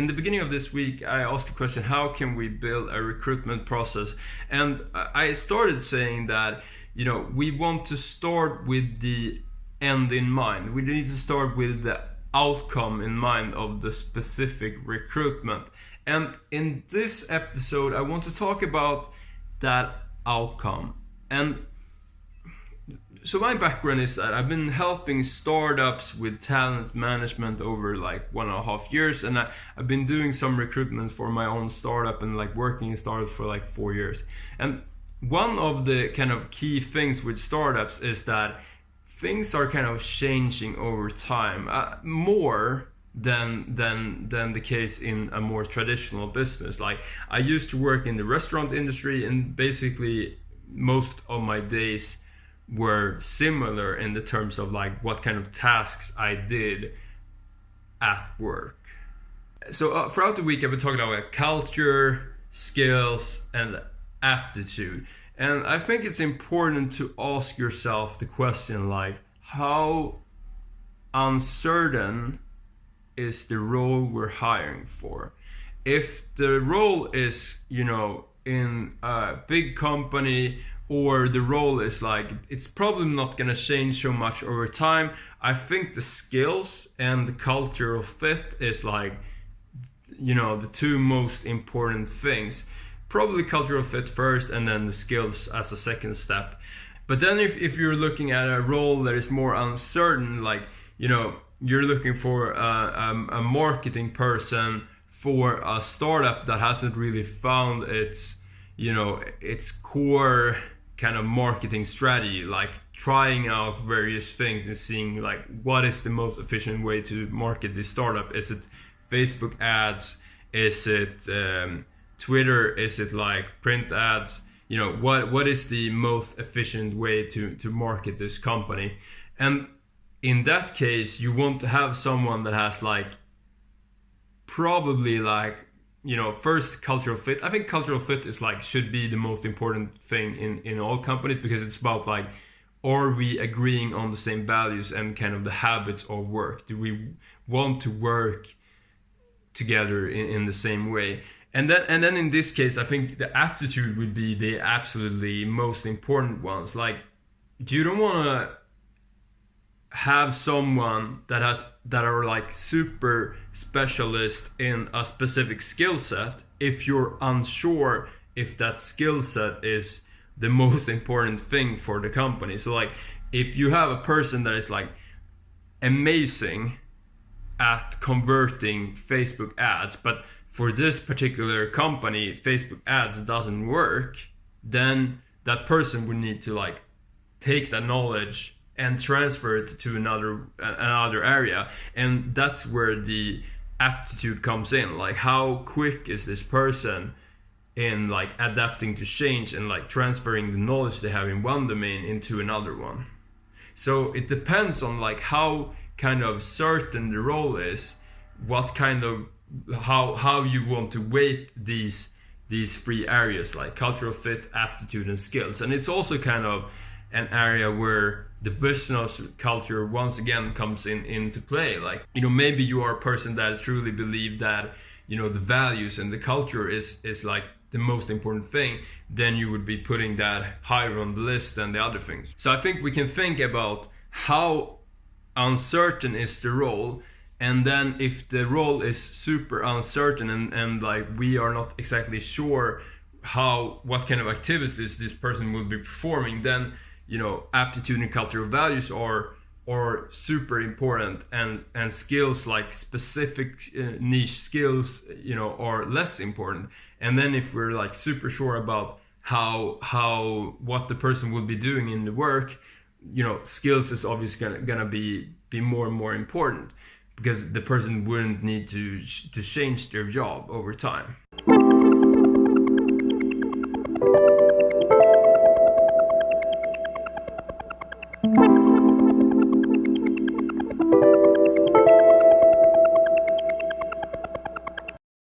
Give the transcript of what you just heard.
in the beginning of this week, I asked the question, how can we build a recruitment process? And I started saying that, we want to start with the end in mind. We need to start with the outcome in mind of the specific recruitment. And in this episode, I want to talk about that outcome. And so my background is that I've been helping startups with talent management over like 1.5 years, and I've been doing some recruitment for my own startup and like working in startups for like 4 years. And one of the kind of key things with startups is that things are kind of changing over time, more than the case in a more traditional business. Like, I used to work in the restaurant industry, and basically most of my days were similar in the terms of like what kind of tasks I did at work. So throughout the week I've been talking about culture, skills, and aptitude. And I think it's important to ask yourself the question, like, how uncertain is the role we're hiring for? If the role is, in a big company, or the role is like, it's probably not going to change so much over time, I think the skills and the cultural fit is like, the two most important things. Probably cultural fit first, and then the skills as a second step. But then if you're looking at a role that is more uncertain, like, you're looking for a marketing person for a startup that hasn't really found its core kind of marketing strategy, like trying out various things and seeing like what is the most efficient way to market this startup. Is it Facebook ads? Is it Twitter? Is it like print ads? What is the most efficient way to market this company? And in that case, you want to have someone that has like probably like, first, cultural fit. I think cultural fit is like, should be the most important thing in all companies, because it's about like, are we agreeing on the same values and kind of the habits of work? Do we want to work together in the same way? And then in this case, I think the aptitude would be the absolutely most important ones. Like, you don't want to have someone that are like super specialist in a specific skill set if you're unsure if that skill set is the most important thing for the company. So like, if you have a person that is like amazing at converting Facebook ads, but for this particular company Facebook ads doesn't work, then that person would need to like take that knowledge and transfer it to another area. And that's where the aptitude comes in. Like, how quick is this person in like adapting to change and like transferring the knowledge they have in one domain into another one. So it depends on like how kind of certain the role is, what kind of how you want to weight these three areas, like cultural fit, aptitude, and skills. And it's also kind of an area where the business culture once again comes into play. Like, maybe you are a person that truly believe that, the values and the culture is like the most important thing, then you would be putting that higher on the list than the other things. So I think we can think about how uncertain is the role, and then if the role is super uncertain and like we are not exactly sure what kind of activities this person will be performing, then aptitude and cultural values are super important, and skills like specific niche skills are less important. And then if we're like super sure about what the person will be doing in the work, skills is obviously gonna be more and more important, because the person wouldn't need to change their job over time.